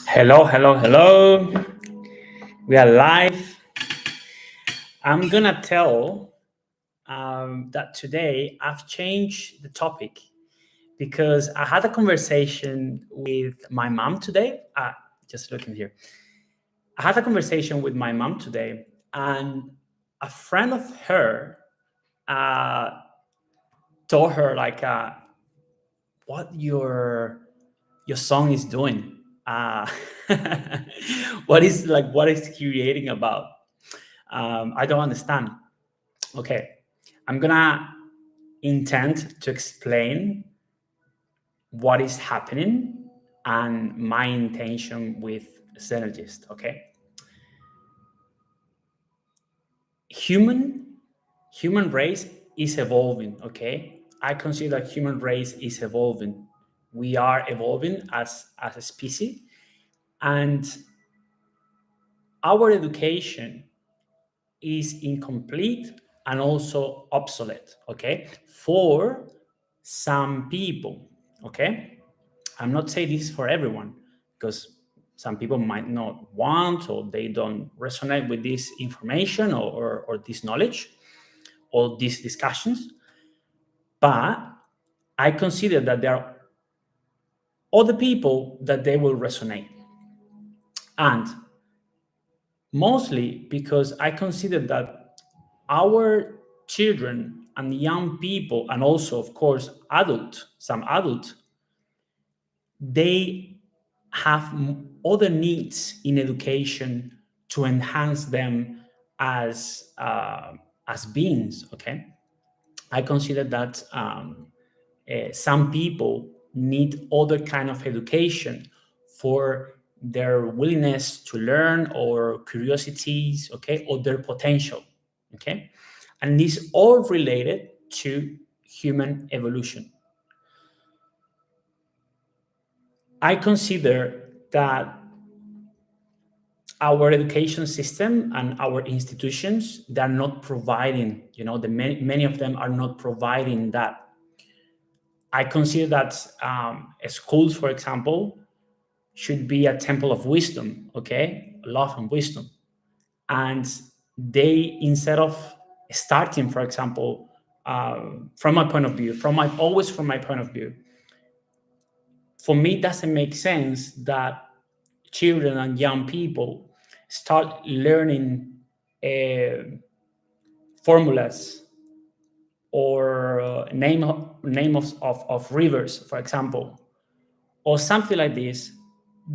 Hello, hello, hello. We are live. I'm gonna tell that today I've changed the topic because I had a conversation with my mom today. Just looking here. I had a conversation with my mom today, and a friend of her uh, told her what your song is doing. What is creating about? I don't understand. Okay, I'm gonna intend to explain what is happening and my intention with synergist. Okay, human human race is evolving. Okay, I consider that human race is evolving. We are evolving as a species, and our education is incomplete and also obsolete, okay, for some people, okay. I'm not saying this is for everyone because some people might not want or they don't resonate with this information or this knowledge or these discussions, but I consider that there are other people that they will resonate, and mostly because I consider that our children and young people, and also of course some adults, they have other needs in education to enhance them as beings. Okay, I consider that some people need other kind of education for their willingness to learn or curiosities, okay, or their potential, okay, and this all related to human evolution. I consider that our education system and our institutions, they're not providing, many of them are not providing that. I consider that schools, for example, should be a temple of wisdom, okay, love and wisdom. And they, instead of starting, for example, from my point of view, from my point of view, for me, it doesn't make sense that children and young people start learning uh, formulas or name of rivers, for example, or something like this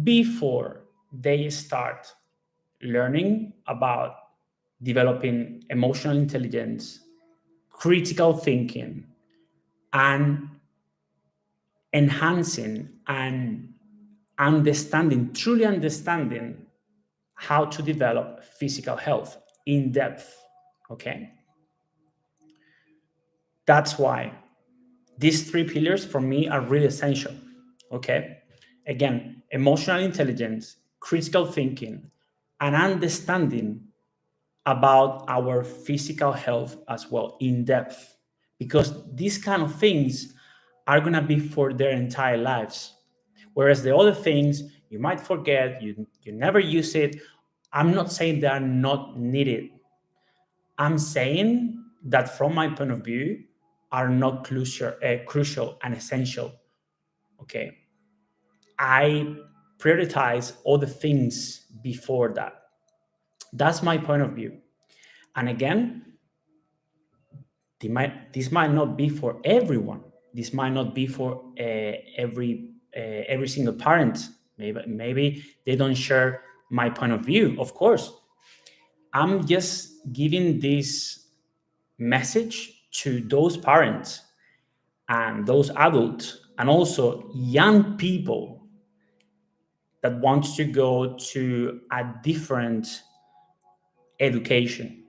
before they start learning about developing emotional intelligence, critical thinking, and enhancing and truly understanding how to develop physical health in depth. Okay. That's why these three pillars for me are really essential. Okay. Again, emotional intelligence, critical thinking, and understanding about our physical health as well in depth, because these kind of things are going to be for their entire lives, whereas the other things you might forget, you never use it. I'm not saying they are not needed. I'm saying that from my point of view are not crucial and essential. Okay, I prioritize all the things before that. That's my point of view. And again, this might not be for everyone. This might not be for every single parent. Maybe they don't share my point of view. Of course, I'm just giving this message to those parents and those adults and also young people that want to go to a different education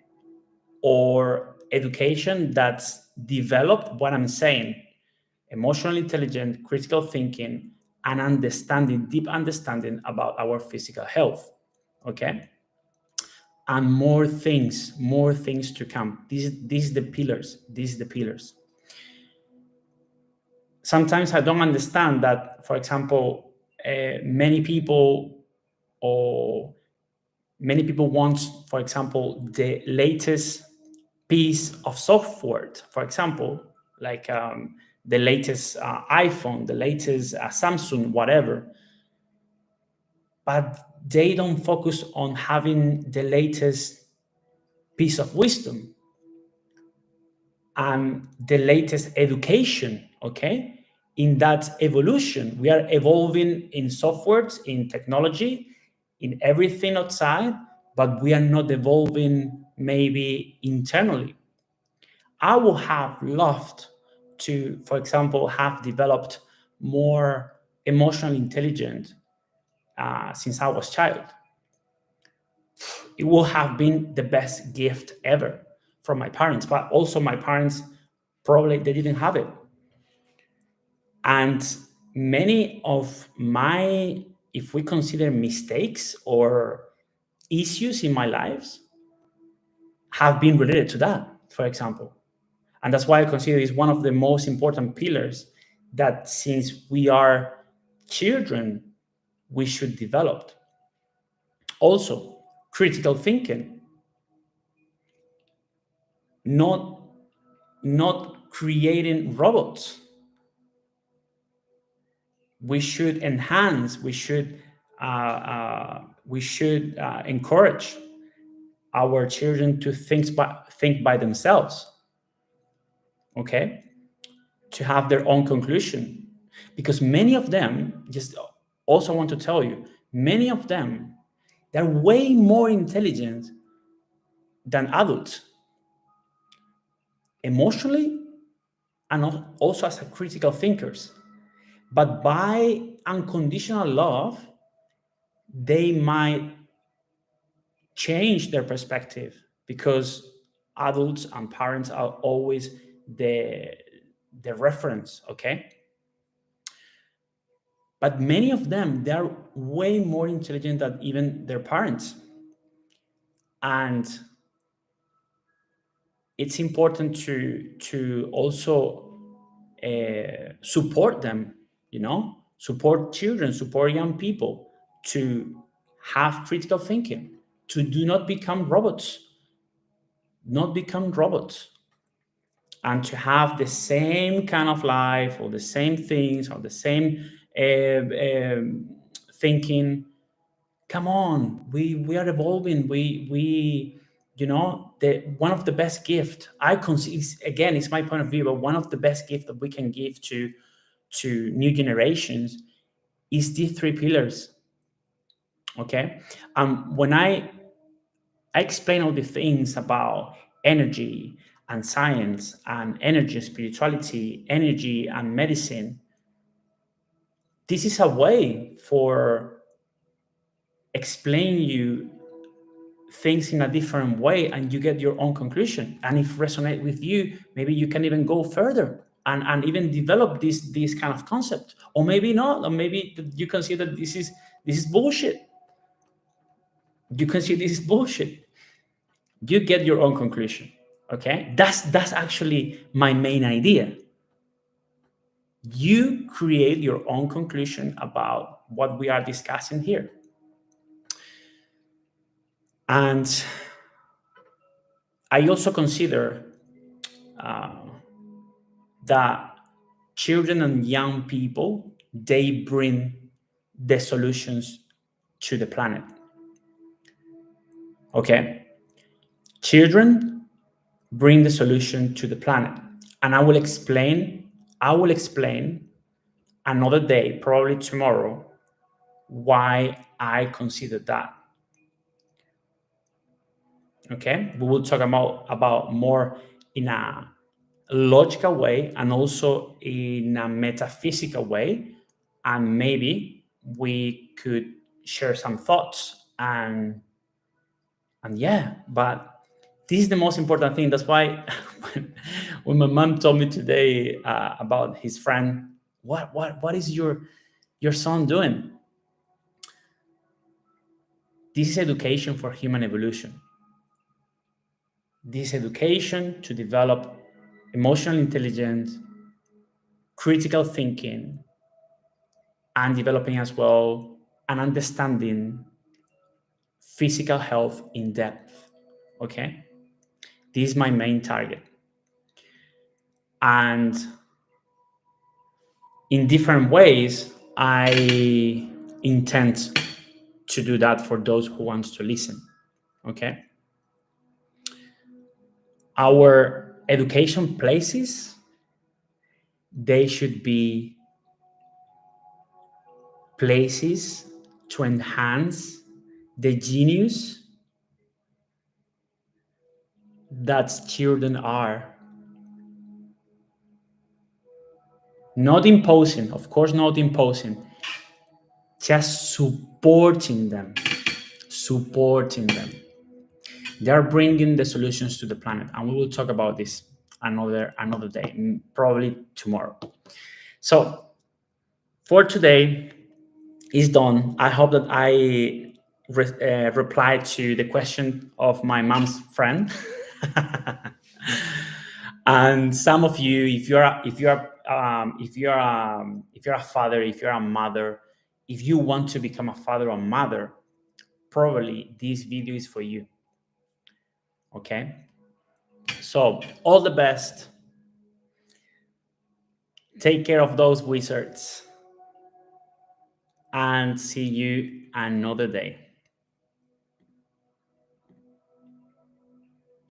or education that's developed what I'm saying: emotional intelligence, critical thinking, and understanding, deep understanding about our physical health. Okay. And more things to come. These are the pillars. These are the pillars. sometimes I don't understand that, for example, many people or many people want, for example, the latest piece of software, for example, like the latest iPhone, the latest Samsung, whatever, but they don't focus on having the latest piece of wisdom and the latest education, okay? In that evolution, we are evolving in softwares, in technology, in everything outside, but we are not evolving maybe internally. I would have loved to, for example, have developed more emotional intelligence since I was child. It would have been the best gift ever from my parents, but also my parents probably they didn't have it. And many of my, if we consider mistakes or issues in my lives, have been related to that, for example. And that's why I consider it's one of the most important pillars that since we are children, we should develop. Also, critical thinking, not not creating robots. We should enhance, we should encourage our children to think by themselves, okay, to have their own conclusion, because many of them, just also want to tell you, many of them, they're way more intelligent than adults, emotionally and also as a critical thinkers. But by unconditional love, they might change their perspective, because adults and parents are always the the reference, okay? But many of them, they're way more intelligent than even their parents, and it's important to also support them, support children, support young people to have critical thinking, to do not become robots, not become robots, and to have the same kind of life or the same things or the same thinking. Come on, we are evolving. We the one of the best gift I consider, again, it's my point of view, but one of the best gift that we can give to new generations is these three pillars, okay? When I explain all the things about energy and science and energy, spirituality, energy and medicine, this is a way for explain you things in a different way, and you get your own conclusion. And if resonate with you, maybe you can even go further and even develop this kind of concept, or maybe not, or maybe you consider this is bullshit. You consider this is bullshit. You get your own conclusion, okay? That's actually my main idea. You create your own conclusion about what we are discussing here. And I also consider that children and young people, they bring the solutions to the planet, okay? Children bring the solution to the planet, and I will explain another day, probably tomorrow, why I consider that. Okay, we will talk about more in a logical way and also in a metaphysical way, and maybe we could share some thoughts and yeah. But this is the most important thing. That's why when my mom told me today about his friend, what is your son doing? This is education for human evolution. This education to develop emotional intelligence, critical thinking, and developing as well and understanding physical health in depth. Okay, this is my main target, and in different ways I intend to do that for those who wants to listen. Okay, our education places, they should be places to enhance the genius that children are. Not imposing, of course, not imposing, just supporting them. Supporting them. They are bringing the solutions to the planet, and we will talk about this another day, probably tomorrow. So for today is done. I hope that I replied to the question of my mom's friend. And some of you, if you're a father, if you're a mother, if you want to become a father or mother, probably this video is for you. Okay, so all the best. Take care of those wizards, and see you another day.